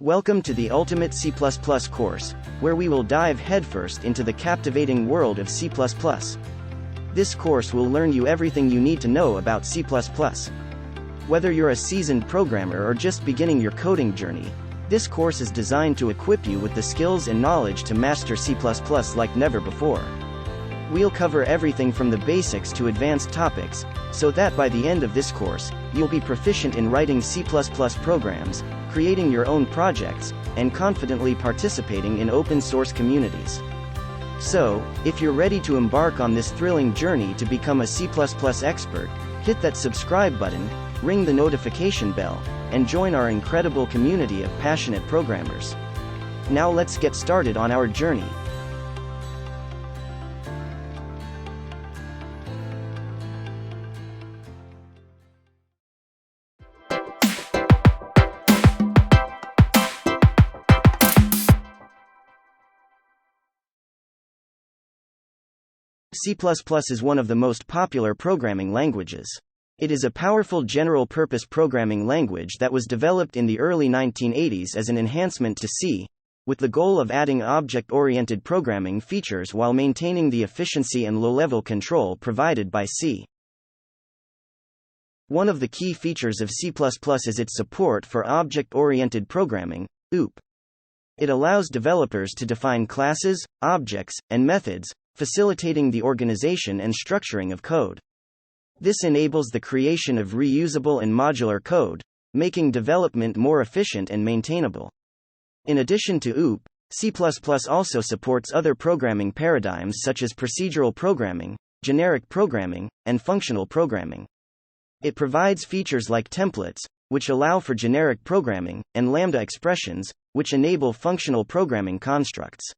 Welcome to the Ultimate C++ course, where we will dive headfirst into the captivating world of C++. This course will learn you everything you need to know about C++. Whether you're a seasoned programmer or just beginning your coding journey, this course is designed to equip you with the skills and knowledge to master C++ like never before. We'll cover everything from the basics to advanced topics, so that by the end of this course, you'll be proficient in writing C++ programs, creating your own projects, and confidently participating in open-source communities. So, if you're ready to embark on this thrilling journey to become a C++ expert, hit that subscribe button, ring the notification bell, and join our incredible community of passionate programmers. Now let's get started on our journey. C++ is one of the most popular programming languages. It is a powerful general-purpose programming language that was developed in the early 1980s as an enhancement to C, with the goal of adding object-oriented programming features while maintaining the efficiency and low-level control provided by C. One of the key features of C++ is its support for object-oriented programming, OOP. It allows developers to define classes, objects, and methods, facilitating the organization and structuring of code. This enables the creation of reusable and modular code, making development more efficient and maintainable. In addition to OOP, C++ also supports other programming paradigms such as procedural programming, generic programming, and functional programming. It provides features like templates, which allow for generic programming, and lambda expressions, which enable functional programming constructs.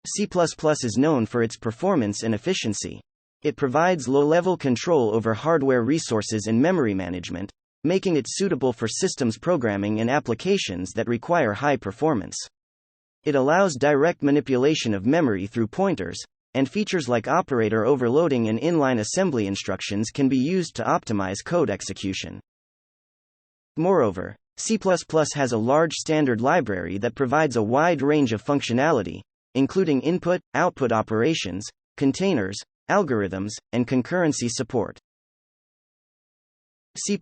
C++ is known for its performance and efficiency. It provides low-level control over hardware resources and memory management, making it suitable for systems programming and applications that require high performance. It allows direct manipulation of memory through pointers, and features like operator overloading and inline assembly instructions can be used to optimize code execution. Moreover, C++ has a large standard library that provides a wide range of functionality, including input, output operations, containers, algorithms, and concurrency support. C++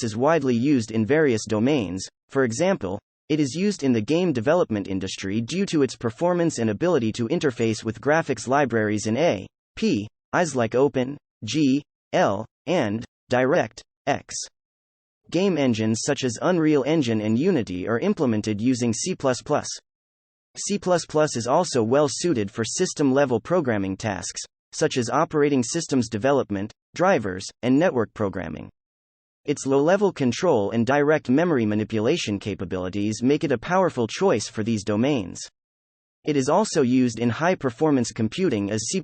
is widely used in various domains. For example, it is used in the game development industry due to its performance and ability to interface with graphics libraries in A, P, Is like Open, G, L, and DirectX. Game engines such as Unreal Engine and Unity are implemented using C++. C++ is also well suited for system-level programming tasks, such as operating systems development, drivers, and network programming. Its low-level control and direct memory manipulation capabilities make it a powerful choice for these domains. It is also used in high-performance computing as C++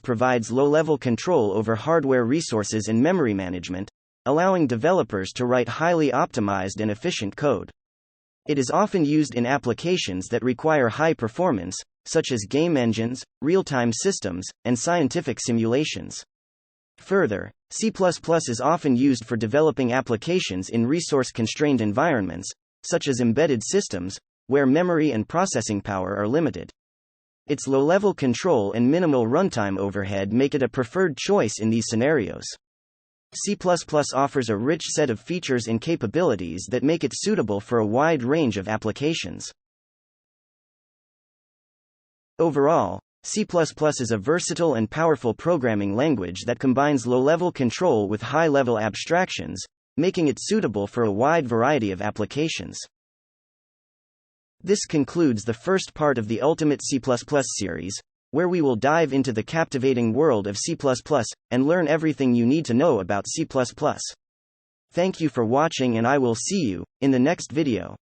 provides low-level control over hardware resources and memory management, allowing developers to write highly optimized and efficient code. It is often used in applications that require high performance, such as game engines, real-time systems, and scientific simulations. Further, C++ is often used for developing applications in resource-constrained environments, such as embedded systems, where memory and processing power are limited. Its low-level control and minimal runtime overhead make it a preferred choice in these scenarios. C++ offers a rich set of features and capabilities that make it suitable for a wide range of applications. Overall, C++ is a versatile and powerful programming language that combines low-level control with high-level abstractions, making it suitable for a wide variety of applications. This concludes the first part of the Ultimate C++ series, where we will dive into the captivating world of C++ and learn everything you need to know about C++. Thank you for watching, and I will see you in the next video.